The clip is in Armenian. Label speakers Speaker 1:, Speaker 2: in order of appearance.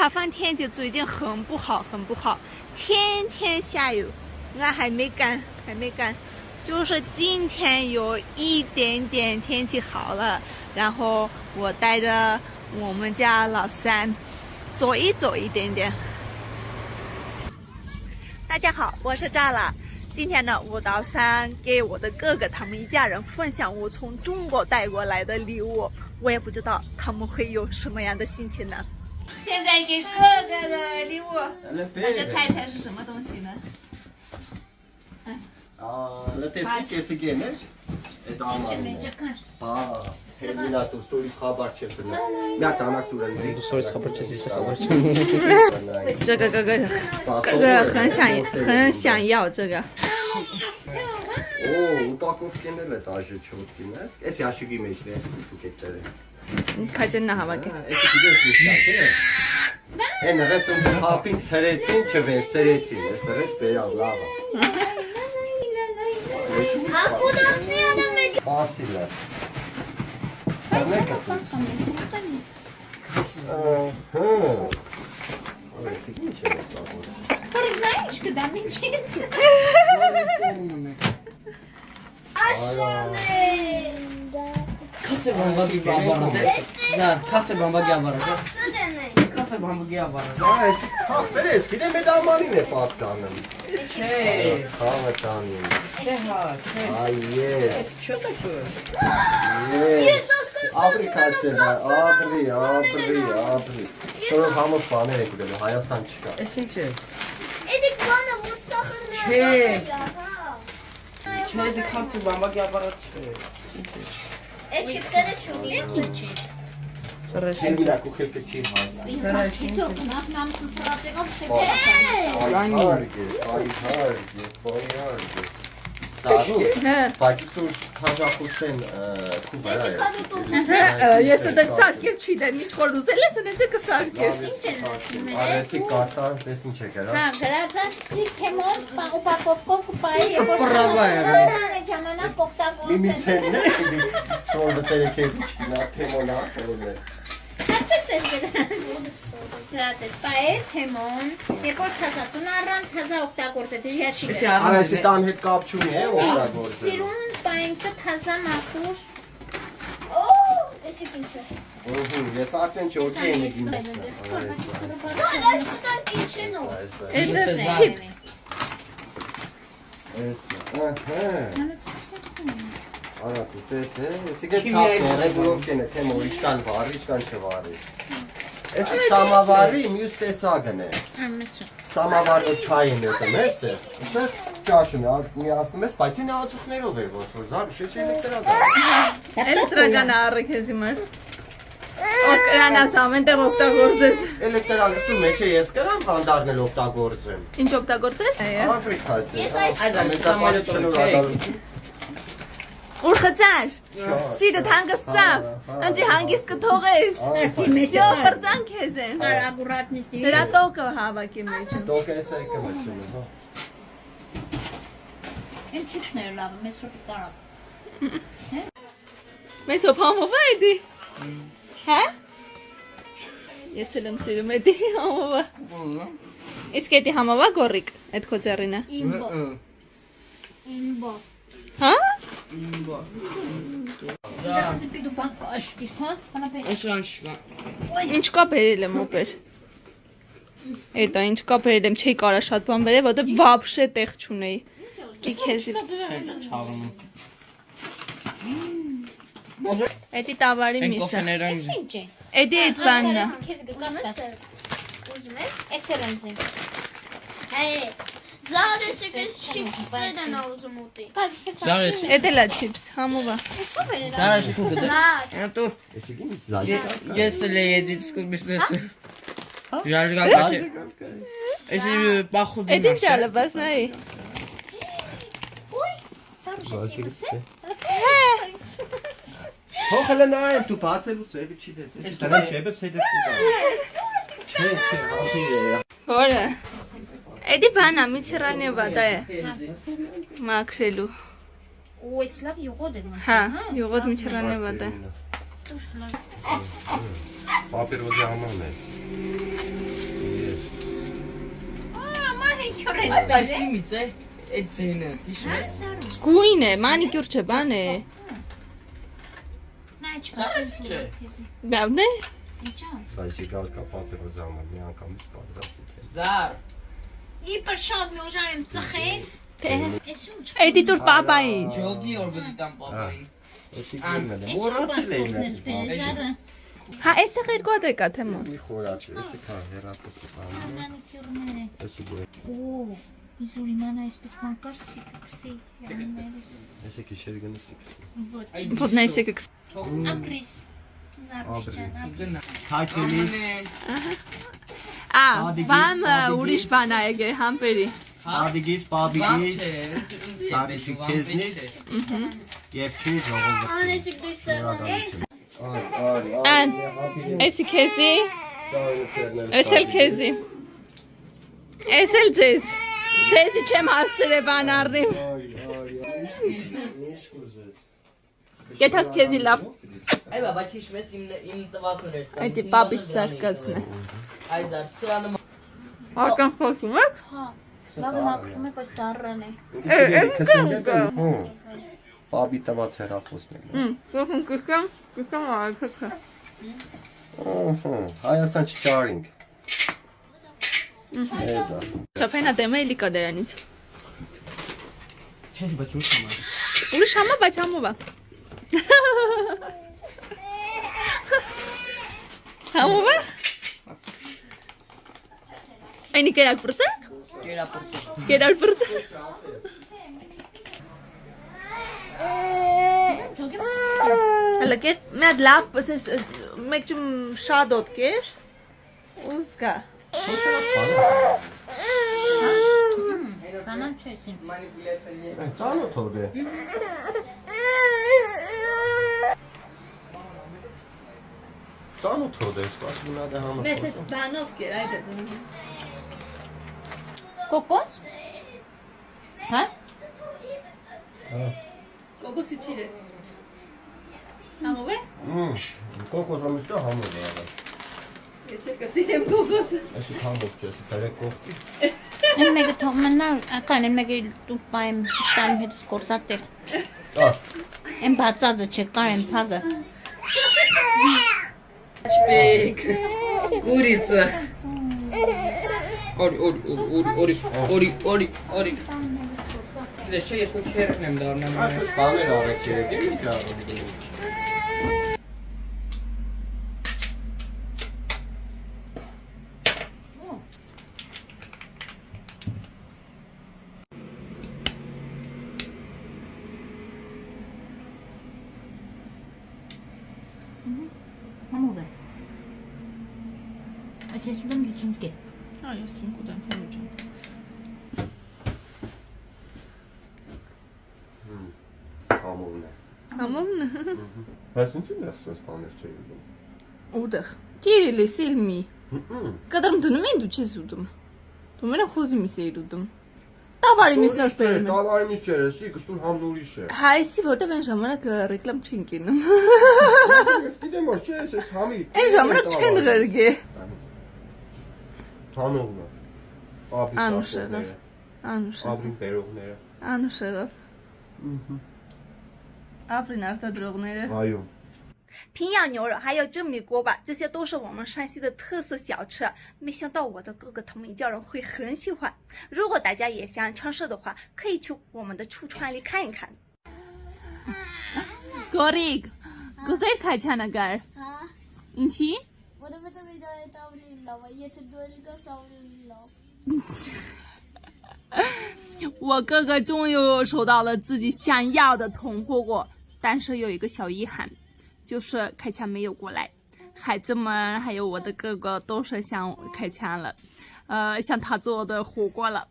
Speaker 1: 哈饭天气最近很不好，很不好，天天下雨。俺还没干，就是今天有一点点天气好了，然后我带着我们家老三走一走一点点。大家好，我是炸了。今天呢，我老三给我的哥哥他们一家人分享我从中国带过来的礼物，我也不知道他们会有什么样的心情呢。现在给哥哥的礼物，大家猜一猜是什么东西呢？լտեսի
Speaker 2: գեներ այդ ամառը։ Հելինա դուստորից խաբար չես լա։ Մի հատ անակ տուրը։
Speaker 3: Դուստորից խաբար չես խաբար։
Speaker 1: 这个哥哥很想要这个。
Speaker 2: Օ, ուտակով կենել է դաժե չոտքին, ես։ Էս հաշիվի մեջն է դուքետերը։
Speaker 1: Քաջենա հավաք։
Speaker 2: Էսի գիտես ինչ է։ Էն ռեսում հապին ցրեցին, չվերցրեցին, էս ռես բերավ լավ։ Ասիլը։ Անեկա։ Էսի ինչ է տակով։
Speaker 4: Знаешь, когда мечется?
Speaker 3: Քասը բամբակի բամբարը։ Նա քասը բամբակի բամբարը։ Քասը բամբակի բամբարը։
Speaker 2: Այս խախսեր ես, գիտեմ այդ ամանին է պատկանում։
Speaker 3: Չէ։
Speaker 2: Խաղը տանին։
Speaker 3: Հա,
Speaker 2: Այ ես։
Speaker 3: Չէ՞ դա։
Speaker 2: Ես Աբրի քարսելա, աբրի։ Շորով համով բաներ եք ուտելու, Հայաստան չկա։
Speaker 3: Էս ինչ է։
Speaker 4: Էդիկ բանը ոնց սախրն է։
Speaker 3: Չէ, էս քասը բամբակի բամբարը չէ։
Speaker 4: Էդ չիպսերը չունի, էսը չի։
Speaker 2: Հելինա կուխելքը չի հաս։ Այհարգե։ Զարու, բայց դու քաջախուսեն քուվարա է։
Speaker 1: Ես դեռ սարքել չիտեմ, ինչ որ ուզել ես, այնպես կսարքես։
Speaker 2: Արեսի կարտա, դες ինչ է գրա։
Speaker 4: Հա, գրածացի թեմոն ուպակովկով կպայի ժամանակ օգտագործել։
Speaker 2: Իմիցենն է, սորը տերեքեզ չինա, թեմոնա, տերոներ։
Speaker 4: Այդպես էր գրած էր, պայեր թեմոն, երբ որ թազատուն առան, թազա օգտագործել, դժյար չի գրած։
Speaker 2: Արեսի տան հետ կապ չունի է, օգտագործել։
Speaker 4: Սիրուն պայինքը թազա մաքուր։ Օ, էսի ինչ է։
Speaker 2: Ես արդեն չորքի եմ իգիմես։
Speaker 4: Այս տան ինչ է նո։
Speaker 1: Это чипс։
Speaker 2: Արա դու տես է, եսի գե չապներ է բլով կեն է, թե մոր իշկան վարի, իշկան չվարի։ Եսի սամավարի մյուս տեսագն է։ Սամավարը չայ են ետը մեզ է, ուսը ճաշում է, միասնում ես, բայց ինը ածուխներով է ոնց որ զար, շես
Speaker 1: Էլեկտրական առեք ես իմար։ Օկրանաս ամենտեղ օգտագործես։
Speaker 2: Էլեկտրալստու մեջ է ես կրամ հանդարնել օգտագործեմ։
Speaker 1: Ինչ օգտագործես։
Speaker 2: Անտրիկ հացի։
Speaker 3: Այս սամալյոտը
Speaker 1: Ուր խծար։ Սիրտ հանգստավ։ Անձի հանգիստ կթողես։ Всё, բրձանք ես են։
Speaker 4: Արագուրատնիտի։
Speaker 1: Դրա տոկը հավաքի մեջ։
Speaker 2: Դոք ես է կմեցում, հա։
Speaker 4: Են չիպսներ լավ, մեզ շոպի տարավ։
Speaker 1: Մեզ հոպամով է էդի։ Հա? Ես էլ եմ սիրում էդի համովա։ Իսկ էդի համովա գորիկ, էդ քո ձեռինը։
Speaker 4: Ինբո։
Speaker 1: Հա?
Speaker 4: Դրանց պիտու բան կաշկիս, հա։
Speaker 3: Օսրանշկա։
Speaker 1: Ինչ կա բերել եմ օպեր։ Էտա ինչ կա բերել եմ, չի կարա շատ բան բերել, որտեղ վաբշե տեղ չունեի։ Կիքեզի։
Speaker 3: Չաղում։
Speaker 1: Էդի տավարի միսը։
Speaker 3: Կոֆեներան։
Speaker 4: Ինչ է։
Speaker 1: Էդի այդ բանն է։
Speaker 4: Քեզ գկամ ես։ Ուզում ես։ Էքսելենցի։ Հայ։ Զարեսի քեզ չիպսեր են ուզում ուտի։
Speaker 3: Զարես։
Speaker 1: Էդ էլա չիպս, համովա։
Speaker 3: Զարես ու գդա։ Ատո։
Speaker 2: Եսի գինի զայ։
Speaker 3: Ես լեյդի սկսմիսնես։ Ժարգակաց։ Էսի բախուդ։
Speaker 1: Էդ ինչ ալը բասնայի։
Speaker 4: Ուй, ծառուշ է։
Speaker 2: Հոխելը նայեմ, դու բացելուց էվի չի դես, ես դրան չեբս հետև կուտա։ Չէ, հապի է։
Speaker 1: Որը։ Էդի բանա, միցիռանի վադա է։ Մաքրելու։
Speaker 4: Ой, слав յուղոդ է։
Speaker 1: Հա, յուղոդ միցիռանի վադա։
Speaker 2: Պապիրոզի համարն է։
Speaker 3: Այսիմից է այդ ձենը, հիշում ես։
Speaker 1: Գույն է, մանիկյուր չէ, բան է։
Speaker 3: Չէ։
Speaker 1: Բավն է։
Speaker 2: Սա ջիգալ կապատերը զամը մի անգամից պատրաստի թե։
Speaker 3: Զար։
Speaker 4: Իպր շատ մի ուժար եմ ծխես։
Speaker 1: Էդի դուր պապային։
Speaker 3: Ջոգի օր գտի տամ պապային։
Speaker 2: Էսի գույնն է, մորացել է իրեն։
Speaker 1: Հա, այստեղ երկու հատ եկա թե մոտ։
Speaker 2: Մի խորացի, էսի կա հերատեսի բանը։
Speaker 4: Մանիկյուրները։
Speaker 2: Էսի գույն։
Speaker 4: Օ, իզուր իմանա այսպես մարկար սիկսի։
Speaker 2: Էսի քիշեր գնստի քսի։
Speaker 1: Вот на եսեք։
Speaker 4: Ապրիս։ Զարուշջան, ապրիս։
Speaker 2: Թայցելից։
Speaker 1: Ա, բան ուրիշ բան ա եկե, համբերի։
Speaker 2: Ադիգից,
Speaker 3: Վամ
Speaker 2: բաբիգից,
Speaker 3: չէ,
Speaker 2: Սարիշի քեզնից և չի ժողովը։
Speaker 4: Անեսիկ դույսը։
Speaker 1: Ան, էսի քեզի, էս էլ քեզի։ Էս էլ ձեզ։ Ձեզի չեմ հասցրե բան առնիմ։ Գետաս քեզի լավ։
Speaker 3: Այ բաբա հիշում ես իմ տվածներ էր։
Speaker 1: Այդի պապիս սարկածն է։
Speaker 3: Այ զար, սրանը
Speaker 1: Ական խոսում եք։
Speaker 4: Լավ մաքրում եք այս դառան եք։
Speaker 2: Բաբի տված հերախոսն է։
Speaker 1: Կսամ այդքա։
Speaker 2: Հայաստան չճարինք։ Էդա։
Speaker 1: Սոփենա դեմը էլի կա դրանից։
Speaker 3: Չէ, բայց ուրիշ համար։
Speaker 1: Ուրիշ համա, բայց համով է։ Համով է։ Այնի կերակ պրծակ։
Speaker 3: Կերապրծը։
Speaker 1: Կերար պրծակ։ Հələ կեր, մի հատ լավ պսես, մեկ չում շադոտ կեր, ուզկա։
Speaker 4: Բանան չեցին։
Speaker 3: Մանիպուլյացիա։
Speaker 2: Ծանոթ հոդ է։ Ծանոթ հոդ է, սպասում նա դե համը։
Speaker 1: Մեզ ես բանով կեր, այդ է։
Speaker 4: Կոկոս։ Հա։
Speaker 1: Կոգոսի չիր է։ Համով է։
Speaker 2: Կոկոս ամիստա համով է աղա։
Speaker 1: Ես է կսիրեմ կոգոսը։
Speaker 2: Էսի համով կես, թերեք կողքի։
Speaker 4: Են մեկը թողմնա, ական են մեկը տուպա եմ շտանում հետս կործատել։ Են բացածը չէ, կար են թագը։
Speaker 3: Չպեկ։ Կուրիցը։ Օրի։ Դե չէ, ես ոչ հերն եմ դառնամ։
Speaker 2: Այսպես բաներ արեք երեք, էլի դառնում։
Speaker 4: Համով է։ Այս ես ուտեմ լուծունք է։
Speaker 1: Հա, ես ծունկ ուտեմ, հորու ջան։
Speaker 2: Համովն է։
Speaker 1: Համովն է։
Speaker 2: Բայց ինչի՞ դասս բաներ չէի ուզում։
Speaker 1: Ուդեղ։ Կիրիլի, սիլմի։ Կադրմ դնում են դու չես ուտում։ Դու մենա խոզի միս էիր ուտում։ Տավարի միս նոր բերում են։
Speaker 2: Տավարի միս չէր, էսի կստուն համ ուրիշ է։
Speaker 1: Հայսի որտեղ են ժամանակ ռեկլամ չեն կինում։
Speaker 2: Ես գիտեմ որ չէ, ես համի։
Speaker 1: Այն ժամանակ չեն ռերգե։
Speaker 2: Հանողն է։ Ապի
Speaker 1: Անուշեղը։ Անուշեղը։
Speaker 2: Ապրին բերողները։
Speaker 1: Անուշեղը։ Ապրին արտադրողները։
Speaker 2: Այո։
Speaker 1: 平阳牛肉还有蒸米锅巴，这些都是我们山西的特色小吃。没想到我的哥哥他们一家人会很喜欢。如果大家也想尝试的话，可以去我们的橱窗里看一看。Gorig, güzel kaçana gar.
Speaker 4: Հա։
Speaker 1: İnçi?
Speaker 4: Որովհետև իդայ տավլի լավ է, եթե դու էլ գաս ավելի լավ։
Speaker 1: 我哥哥终于收到了自己想要的铜锅锅，但是有一个小遗憾，就是开枪没有过来。孩子们还有我的哥哥都是想开枪了，向他做的火锅了。